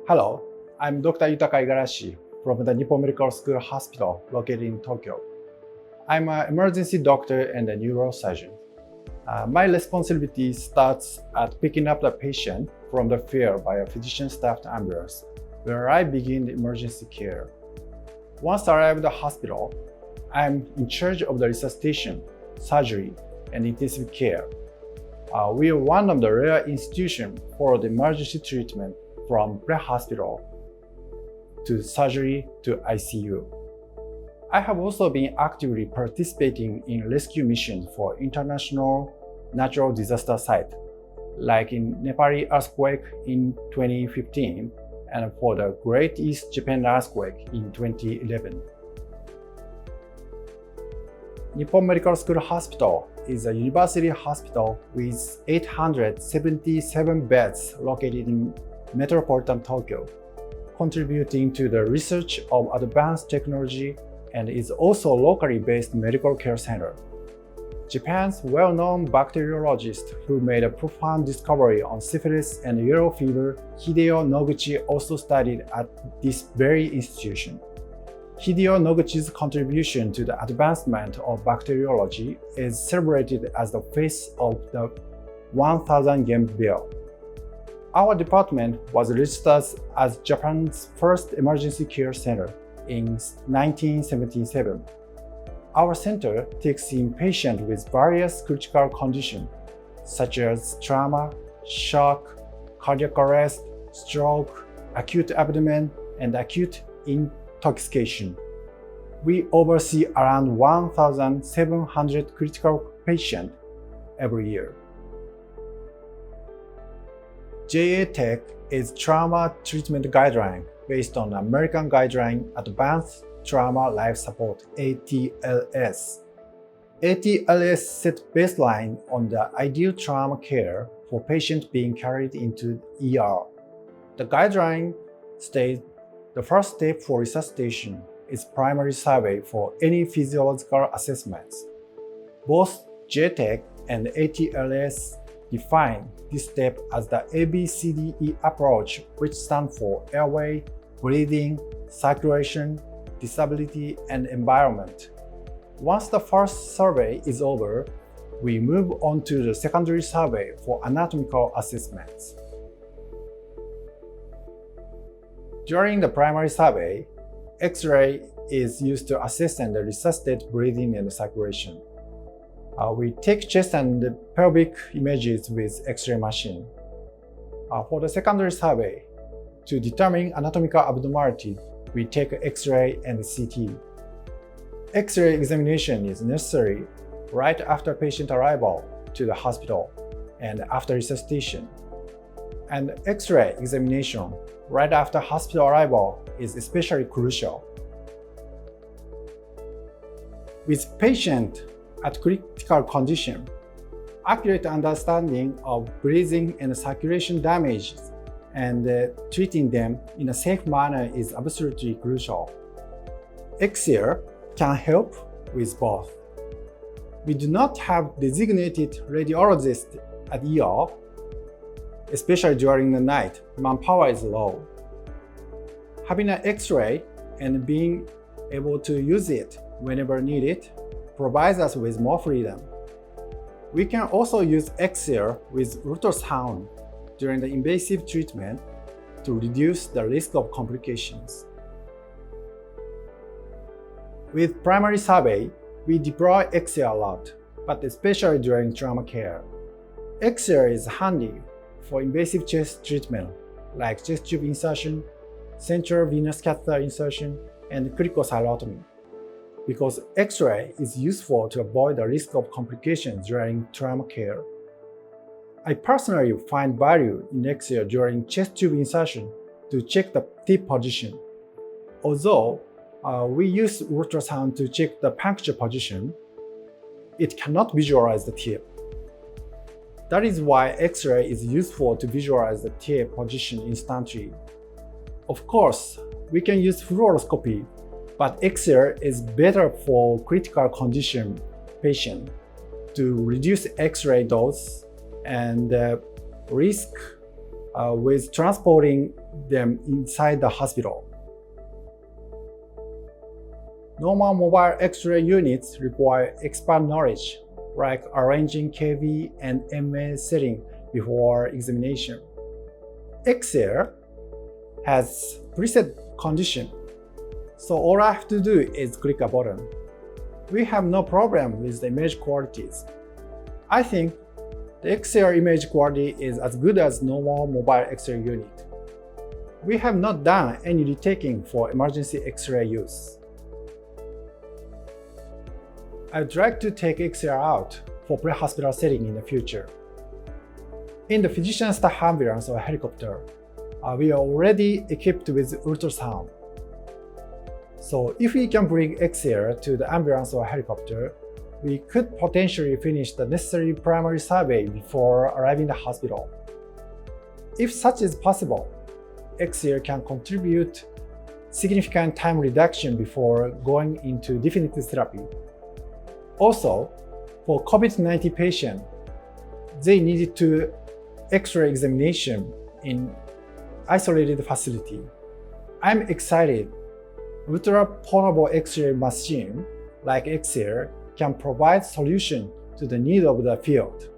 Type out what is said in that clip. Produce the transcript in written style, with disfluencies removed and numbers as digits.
Hello, I'm Dr. Yutaka Igarashi from the Nippon Medical School Hospital located in Tokyo. I'm an emergency doctor and a neurosurgeon. My responsibility starts at picking up the patient from the field by a physician-staffed ambulance, where I begin the emergency care. Once I arrive at the hospital, I'm in charge of the resuscitation, surgery, and intensive care. We are one of the rare institutions for the emergency treatment from pre-hospital to surgery to ICU. I have also been actively participating in rescue missions for international natural disaster sites, like in Nepali earthquake in 2015 and for the Great East Japan earthquake in 2011. Nippon Medical School Hospital is a university hospital with 877 beds located in metropolitan Tokyo, contributing to the research of advanced technology and is also a locally based medical care center. Japan's well-known bacteriologist who made a profound discovery on syphilis and yellow fever, Hideo Noguchi, also studied at this very institution. Hideo Noguchi's contribution to the advancement of bacteriology is celebrated as the face of the 1000 yen bill. Our department was registered as Japan's first emergency care center in 1977. Our center takes in patients with various critical conditions such as trauma, shock, cardiac arrest, stroke, acute abdomen, and acute intoxication. We oversee around 1,700 critical patients every year. JA Tech is trauma treatment guideline based on American Guideline Advanced Trauma Life Support (ATLS). ATLS set baseline on the ideal trauma care for patients being carried into ER. The guideline states the first step for resuscitation is primary survey for any physiological assessments. Both JTEC and ATLS define this step as the ABCDE approach, which stands for airway, breathing, circulation, disability, and environment. Once the first survey is over, we move on to the secondary survey for anatomical assessments. During the primary survey, X-ray is used to assess and resuscitate breathing and circulation. We take chest and pelvic images with X-ray machine. For the secondary survey, to determine anatomical abnormality, we take X-ray and CT. X-ray examination is necessary right after patient arrival to the hospital and after resuscitation. And X-ray examination right after hospital arrival is especially crucial. With patient at critical condition, accurate understanding of breathing and circulation damages and treating them in a safe manner is absolutely crucial. Xair can help with both. We do not have designated radiologists at ER, especially during the night. Manpower is low. Having an X-ray and being able to use it whenever needed provides us with more freedom. We can also use Xair with ultrasound during the invasive treatment to reduce the risk of complications. With primary survey, we deploy Xair a lot, but especially during trauma care. Xair is handy for invasive chest treatment like chest tube insertion, central venous catheter insertion, and cricothyrotomy, because X-ray is useful to avoid the risk of complications during trauma care. I personally find value in Xair during chest tube insertion to check the tip position. Although we use ultrasound to check the puncture position, it cannot visualize the tip. That is why X-ray is useful to visualize the tip position instantly. Of course, we can use fluoroscopy, but Xair is better for critical condition patients to reduce X-ray dose and risk with transporting them inside the hospital. Normal mobile X-ray units require expert knowledge, like arranging KV and MA setting before examination. Xair has preset condition, so all I have to do is click a button. We have no problem with the image qualities. I think the Xair image quality is as good as normal mobile X-ray unit. We have not done any retaking for emergency X-ray use. I'd like to take Xair out for pre-hospital setting in the future. In the physician staff ambulance or helicopter, we are already equipped with ultrasound. So if we can bring Xair to the ambulance or helicopter, we could potentially finish the necessary primary survey before arriving at the hospital. If such is possible, Xair can contribute significant time reduction before going into definitive therapy. Also, for COVID-19 patients, they needed to X-ray examination in isolated facility. I'm excited. Ultra-portable X-ray machine like Xair can provide solution to the need of the field.